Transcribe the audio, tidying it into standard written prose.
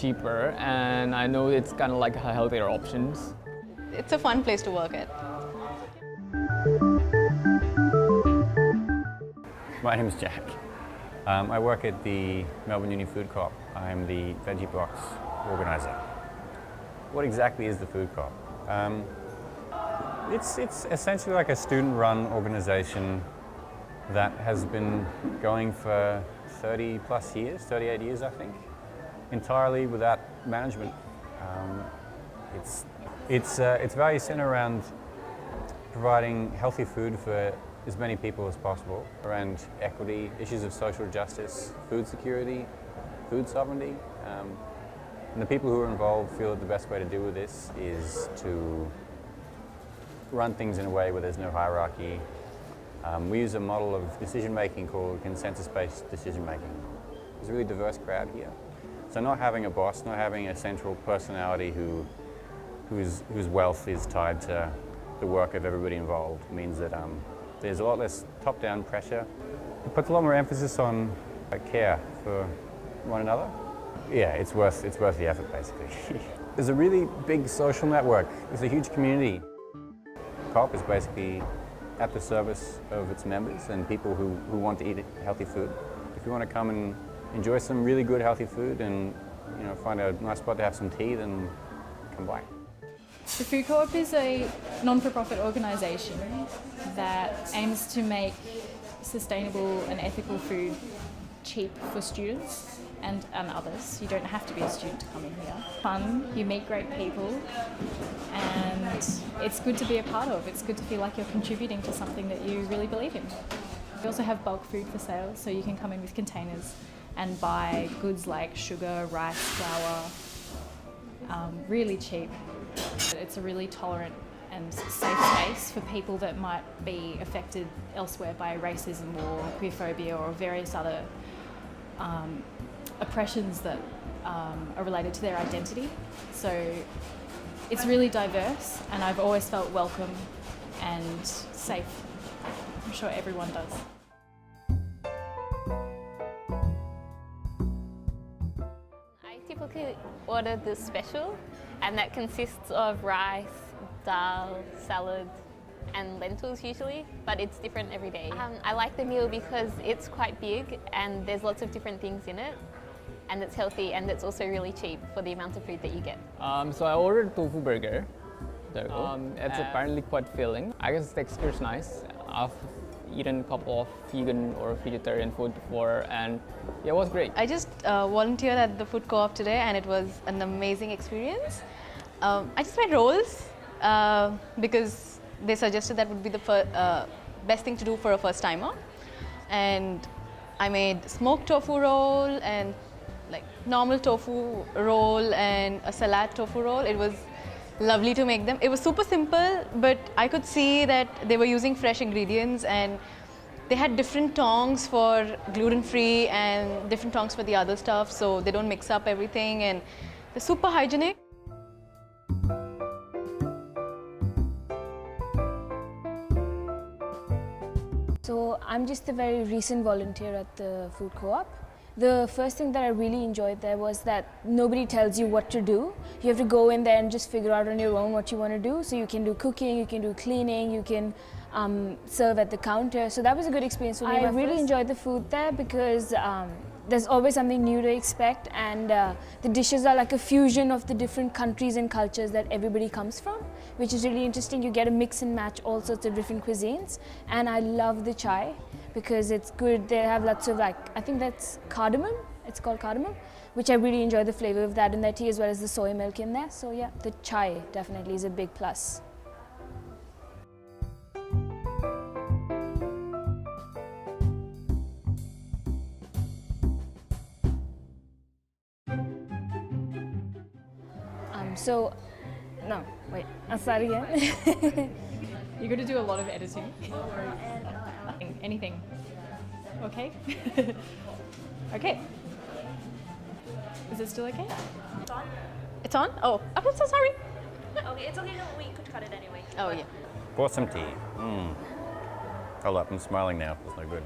cheaper, and I know it's kind of like healthier options. It's a fun place to work at. My name is Jack. I work at the Melbourne Uni Food Coop. I'm the veggie box organiser. What exactly is the Food Coop? It's essentially like a student-run organisation that has been going for 30 plus years, 38 years I think, entirely without management. Its value centre around providing healthy food for as many people as possible, around equity, issues of social justice, food security, food sovereignty. And the people who are involved feel that the best way to deal with this is to run things in a way where there's no hierarchy. We use a model of decision-making called consensus-based decision-making. There's a really diverse crowd here. So not having a boss, not having a central personality whose wealth is tied to the work of everybody involved means that there's a lot less top-down pressure. It puts a lot more emphasis on care for one another. Yeah, it's worth the effort, basically. There's a really big social network. There's a huge community. Co-op is basically at the service of its members and people who want to eat healthy food. If you want to come and enjoy some really good healthy food and find a nice spot to have some tea, then come by. The Food Co-op is a non-for-profit organisation that aims to make sustainable and ethical food cheap for students and others. You don't have to be a student to come in here. Fun, you meet great people, and it's good to be a part of. It's good to feel like you're contributing to something that you really believe in. We also have bulk food for sale, so you can come in with containers and buy goods like sugar, rice, flour, really cheap. It's a really tolerant and safe space for people that might be affected elsewhere by racism or queerphobia or various other oppressions that are related to their identity. So it's really diverse, and I've always felt welcome and safe. I'm sure everyone does. I typically order the special, and that consists of rice, dal, salad and lentils usually, but it's different every day. I like the meal because it's quite big and there's lots of different things in it, and it's healthy, and it's also really cheap for the amount of food that you get. So I ordered tofu burger. There we go. It's apparently quite filling. I guess the texture is nice. I've eaten a couple of vegan or vegetarian food before, and yeah, it was great. I just volunteered at the Food Co-op today, and it was an amazing experience. I just made rolls because they suggested that would be the best thing to do for a first timer. And I made smoked tofu roll and like normal tofu roll and a salad tofu roll. It was lovely to make them. It was super simple, but I could see that they were using fresh ingredients, and they had different tongs for gluten-free and different tongs for the other stuff, so they don't mix up everything, and they're super hygienic. So I'm just a very recent volunteer at the Food Co-op. The first thing that I really enjoyed there was that nobody tells you what to do. You have to go in there and just figure out on your own what you want to do. So you can do cooking, you can do cleaning, you can serve at the counter. So that was a good experience for me. I really enjoyed the food there because there's always something new to expect, and the dishes are like a fusion of the different countries and cultures that everybody comes from, which is really interesting. You get to mix and match all sorts of different cuisines, and I love the chai because it's good. They have lots of I think that's cardamom, it's called cardamom, which I really enjoy the flavor of that in their tea, as well as the soy milk in there. So yeah, the chai definitely is a big plus. No, wait, I'll start again. You're going to do a lot of editing. Anything. Okay? Okay. Is it still okay? It's on? It's on? Oh, I'm so sorry. Okay, it's okay. No, we could cut it anyway. Oh, yeah. Pour some tea. Hold up, I'm smiling now. That's no good.